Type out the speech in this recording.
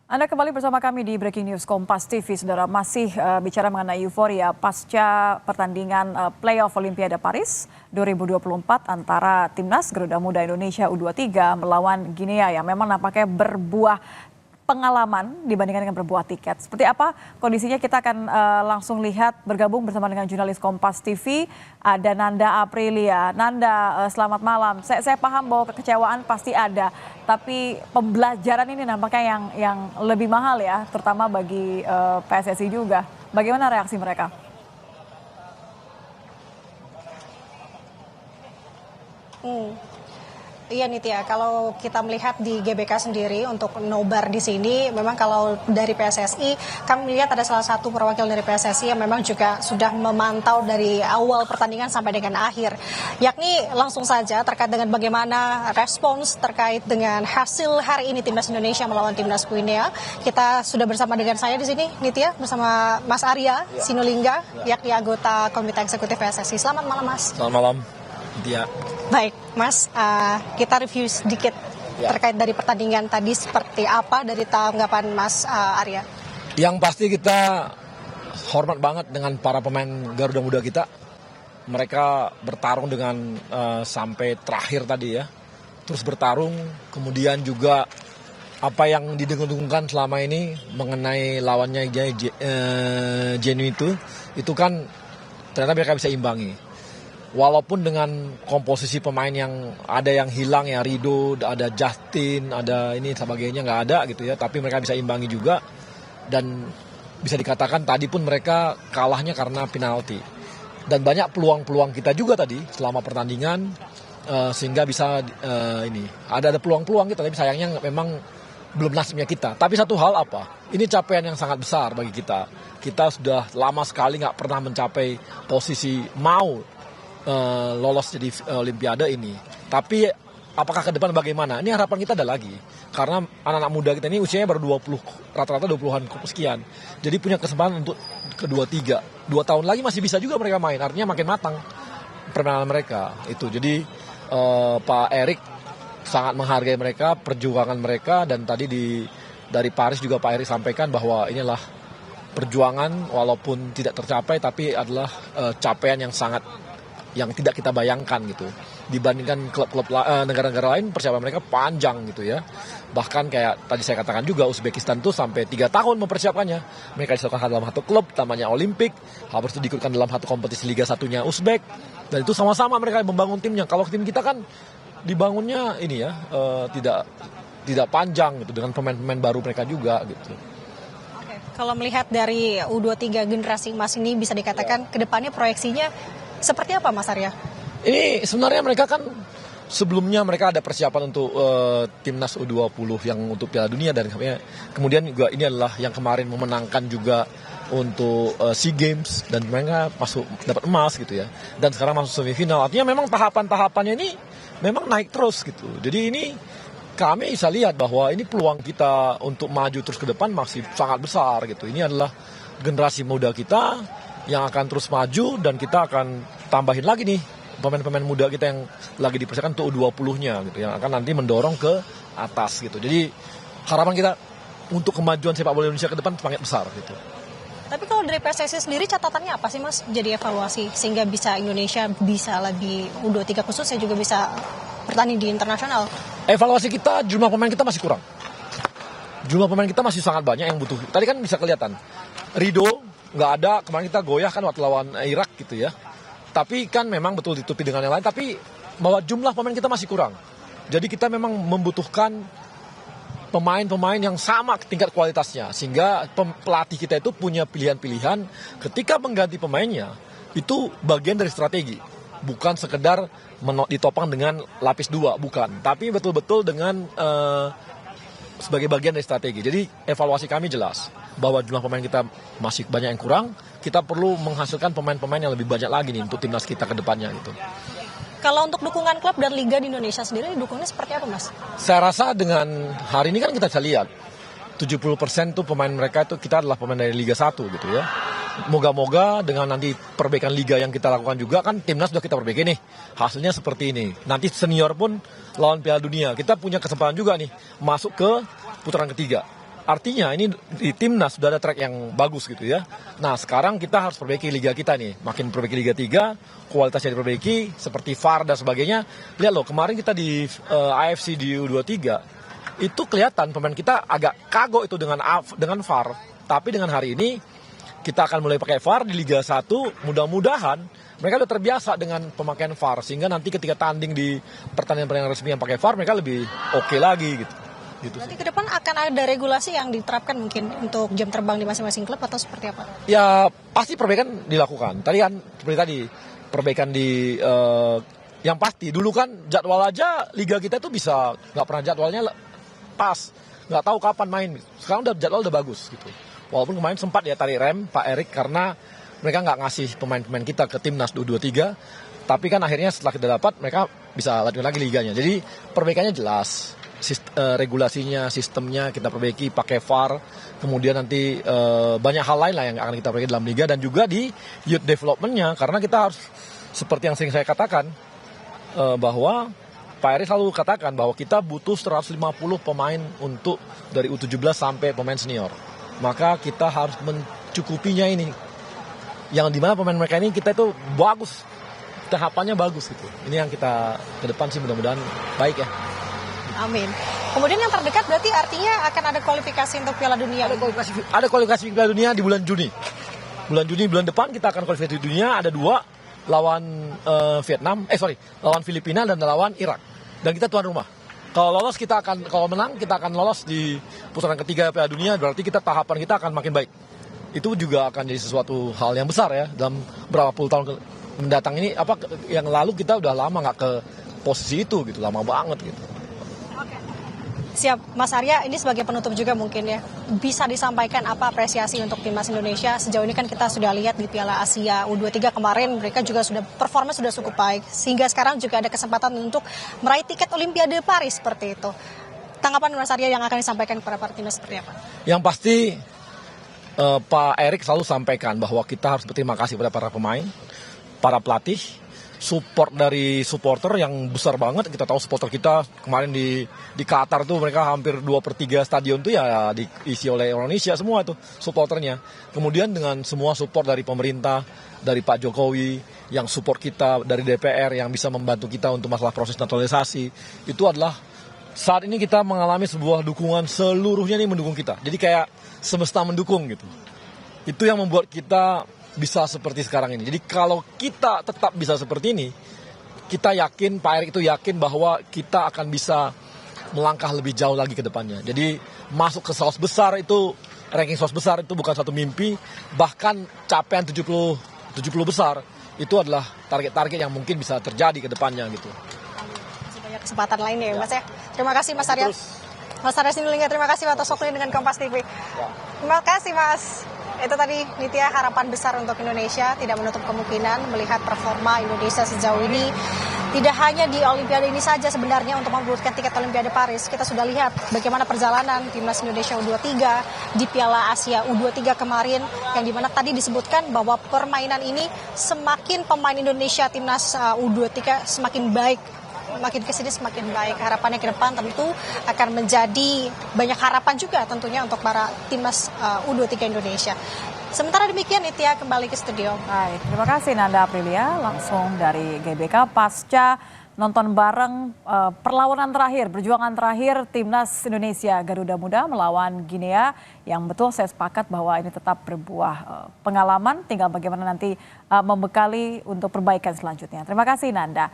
Anda kembali bersama kami di Breaking News Kompas TV, Saudara. Masih bicara mengenai euforia pasca pertandingan playoff Olimpiade Paris 2024 antara Timnas Garuda Muda Indonesia U23 melawan Guinea yang memang nampaknya berbuah pengalaman dibandingkan dengan berbuah tiket. Seperti apa kondisinya kita akan langsung lihat bergabung bersama dengan jurnalis Kompas TV, ada Nanda Aprilia. Nanda, selamat malam. Saya paham bahwa kekecewaan pasti ada, tapi pembelajaran ini nampaknya yang lebih mahal ya, terutama bagi PSSI juga. Bagaimana reaksi mereka? Iya Nitya, kalau kita melihat di GBK sendiri untuk nobar di sini, memang kalau dari PSSI, kami melihat ada salah satu perwakilan dari PSSI yang memang juga sudah memantau dari awal pertandingan sampai dengan akhir. Yakni langsung saja terkait dengan bagaimana respons terkait dengan hasil hari ini Timnas Indonesia melawan Timnas Guinea. Kita sudah bersama dengan saya di sini, Nitya, bersama Mas Arya Sinulinga, yakni anggota Komite Eksekutif PSSI. Selamat malam, Mas. Selamat malam, Nitya. Baik, Mas, kita review sedikit terkait dari pertandingan tadi seperti apa dari tanggapan Mas Arya? Yang pasti kita hormat banget dengan para pemain Garuda Muda kita. Mereka bertarung dengan sampai terakhir tadi ya. Terus bertarung, kemudian juga apa yang didengung-dengungkan selama ini mengenai lawannya Jenuh itu kan ternyata mereka bisa imbangi. Walaupun dengan komposisi pemain yang ada yang hilang ya, Rido, ada Justin, ada ini sebagainya nggak ada gitu ya, tapi mereka bisa imbangi juga dan bisa dikatakan tadi pun mereka kalahnya karena penalti. Dan banyak peluang-peluang kita juga tadi selama pertandingan sehingga bisa ada peluang-peluang kita, tapi sayangnya memang belum nasibnya kita. Tapi satu hal apa? Ini capaian yang sangat besar bagi kita. Kita sudah lama sekali nggak pernah mencapai posisi mau lolos jadi Olimpiade ini. Tapi apakah ke depan bagaimana? Ini harapan kita ada lagi. Karena anak-anak muda kita ini usianya baru 20, rata-rata 20-an sekian. Jadi punya kesempatan untuk kedua tiga. 2 tahun lagi masih bisa juga mereka main. Artinya makin matang permainan mereka. Itu. Jadi Pak Erik sangat menghargai mereka, perjuangan mereka. Dan tadi dari Paris juga Pak Erik sampaikan bahwa inilah perjuangan walaupun tidak tercapai, tapi adalah capaian yang tidak kita bayangkan gitu. Dibandingkan klub-klub negara-negara lain, persiapan mereka panjang gitu ya. Bahkan kayak tadi saya katakan juga, Uzbekistan tuh sampai 3 tahun mempersiapkannya. Mereka disatukan dalam satu klub, namanya Olimpik. Habis itu diikutkan dalam satu kompetisi Liga 1-nya Uzbek. Dan itu sama-sama mereka membangun timnya. Kalau tim kita kan dibangunnya ini ya, tidak panjang gitu, dengan pemain-pemain baru mereka juga gitu. Kalau melihat dari U23 generasi emas ini bisa dikatakan kedepannya proyeksinya seperti apa, Mas Arya? Ini sebenarnya mereka kan sebelumnya mereka ada persiapan untuk timnas U20 yang untuk Piala Dunia, dan kemudian juga ini adalah yang kemarin memenangkan juga untuk SEA Games dan mereka masuk dapat emas gitu ya. Dan sekarang masuk semifinal. Artinya memang tahapan-tahapannya ini memang naik terus gitu. Jadi ini kami bisa lihat bahwa ini peluang kita untuk maju terus ke depan masih sangat besar gitu. Ini adalah generasi muda kita yang akan terus maju, dan kita akan tambahin lagi nih pemain-pemain muda kita yang lagi dipersiapkan untuk U20-nya gitu, yang akan nanti mendorong ke atas gitu. Jadi harapan kita untuk kemajuan sepak bola Indonesia ke depan sangat besar gitu. Tapi kalau dari PSSI sendiri catatannya apa sih, Mas? Jadi evaluasi sehingga bisa Indonesia bisa lebih U23 khususnya juga bisa bertanding di internasional. Evaluasi kita, jumlah pemain kita masih kurang. Jumlah pemain kita masih sangat banyak yang butuh. Tadi kan bisa kelihatan Rido nggak ada, kemarin kita goyah kan waktu lawan Irak gitu ya. Tapi kan memang betul ditutupi dengan yang lain, tapi bahwa jumlah pemain kita masih kurang. Jadi kita memang membutuhkan pemain-pemain yang sama tingkat kualitasnya, sehingga pelatih kita itu punya pilihan-pilihan ketika mengganti pemainnya. Itu bagian dari strategi, bukan sekedar ditopang dengan lapis 2, bukan. Tapi betul-betul dengan sebagai bagian dari strategi. Jadi evaluasi kami jelas bahwa jumlah pemain kita masih banyak yang kurang. Kita perlu menghasilkan pemain-pemain yang lebih banyak lagi nih untuk timnas kita ke depannya gitu. Kalau untuk dukungan klub dan liga di Indonesia sendiri, dukungnya seperti apa, Mas? Saya rasa dengan hari ini kan kita bisa lihat 70% tuh pemain mereka itu kita adalah pemain dari Liga 1 gitu ya. Moga-moga dengan nanti perbaikan liga yang kita lakukan juga, kan timnas sudah kita perbaiki nih. Hasilnya seperti ini. Nanti senior pun lawan Piala Dunia. Kita punya kesempatan juga nih masuk ke putaran ketiga. Artinya ini di timnas sudah ada track yang bagus gitu ya. Nah sekarang kita harus perbaiki liga kita nih. Makin perbaiki Liga 3, kualitasnya diperbaiki, seperti VAR dan sebagainya. Lihat loh, kemarin kita di AFC di U23, itu kelihatan pemain kita agak kagok itu dengan VAR. Tapi dengan hari ini, kita akan mulai pakai VAR di Liga 1, mudah-mudahan mereka udah terbiasa dengan pemakaian VAR. Sehingga nanti ketika tanding di pertandingan resmi yang pakai VAR, mereka lebih oke lagi gitu. Berarti ke depan akan ada regulasi yang diterapkan mungkin untuk jam terbang di masing-masing klub atau seperti apa? Ya pasti perbaikan dilakukan. Tadi kan seperti tadi perbaikan di yang pasti dulu kan jadwal aja liga kita tuh bisa nggak pernah jadwalnya pas, nggak tahu kapan main. Sekarang udah jadwal udah bagus gitu. Walaupun kemarin sempat ya tarik rem Pak Erik karena mereka nggak ngasih pemain-pemain kita ke timnas U23. Tapi kan akhirnya setelah kita dapat mereka bisa lanjut lagi liganya. Jadi perbaikannya jelas. Regulasinya, sistemnya kita perbaiki pakai VAR, kemudian nanti banyak hal lain lah yang akan kita perbaiki dalam liga dan juga di youth development-nya, karena kita harus seperti yang sering saya katakan bahwa Pak Eri selalu katakan bahwa kita butuh 150 pemain untuk dari U17 sampai pemain senior, maka kita harus mencukupinya ini, yang dimana pemain mereka ini kita itu bagus, tahapannya bagus gitu. Ini yang kita ke depan sih mudah-mudahan baik ya. Amin. Kemudian yang terdekat berarti artinya akan ada kualifikasi untuk Piala Dunia. Ada kualifikasi Piala Dunia di bulan Juni. Bulan depan kita akan kualifikasi dunia, ada 2 lawan lawan Filipina dan lawan Irak. Dan kita tuan rumah. Kalau menang kita akan lolos di putaran ketiga Piala Dunia, berarti tahapan kita akan makin baik. Itu juga akan jadi sesuatu hal yang besar ya dalam berapa puluh tahun mendatang ini. Yang lalu kita udah lama nggak ke posisi itu gitu, lama banget gitu. Siap, Mas Arya, ini sebagai penutup juga mungkin ya, bisa disampaikan apa apresiasi untuk timnas Indonesia? Sejauh ini kan kita sudah lihat di Piala Asia U23 kemarin, mereka juga performa sudah cukup baik, sehingga sekarang juga ada kesempatan untuk meraih tiket Olimpiade Paris seperti itu. Tanggapan Mas Arya yang akan disampaikan kepada para timnas seperti apa? Yang pasti Pak Erik selalu sampaikan bahwa kita harus berterima kasih kepada para pemain, para pelatih, support dari supporter yang besar banget. Kita tahu supporter kita kemarin di Qatar tuh mereka hampir 2/3 stadion tuh ya diisi oleh Indonesia semua tuh supporternya. Kemudian dengan semua support dari pemerintah, dari Pak Jokowi yang support kita, dari DPR yang bisa membantu kita untuk masalah proses naturalisasi, itu adalah saat ini kita mengalami sebuah dukungan seluruhnya nih mendukung kita. Jadi kayak semesta mendukung gitu. Itu yang membuat kita bisa seperti sekarang ini. Jadi kalau kita tetap bisa seperti ini, kita yakin, Pak Erik itu yakin bahwa kita akan bisa melangkah lebih jauh lagi ke depannya. Jadi masuk ke 100 besar itu, ranking 100 besar itu bukan satu mimpi, bahkan capaian 70 besar itu adalah target-target yang mungkin bisa terjadi ke depannya gitu. Masih banyak kesempatan lainnya ya Mas ya. Terima kasih Mas Arya. Mas Arya Sinulinga, terima kasih atas waktunya dengan Kompas TV. Terima kasih Mas. Itu tadi Nitya, harapan besar untuk Indonesia, tidak menutup kemungkinan melihat performa Indonesia sejauh ini. Tidak hanya di Olimpiade ini saja sebenarnya untuk memperebutkan tiket Olimpiade Paris. Kita sudah lihat bagaimana perjalanan timnas Indonesia U23 di Piala Asia U23 kemarin, yang dimana tadi disebutkan bahwa permainan ini semakin pemain Indonesia timnas U23 semakin baik. Makin kesini semakin baik. Harapannya ke depan tentu akan menjadi banyak harapan juga tentunya untuk para timnas U23 Indonesia. Sementara demikian, Nitya kembali ke studio. Baik, terima kasih Nanda Aprilia langsung dari GBK pasca nonton bareng perlawanan terakhir, perjuangan terakhir timnas Indonesia Garuda Muda melawan Guinea, yang betul saya sepakat bahwa ini tetap berbuah pengalaman, tinggal bagaimana nanti membekali untuk perbaikan selanjutnya. Terima kasih Nanda.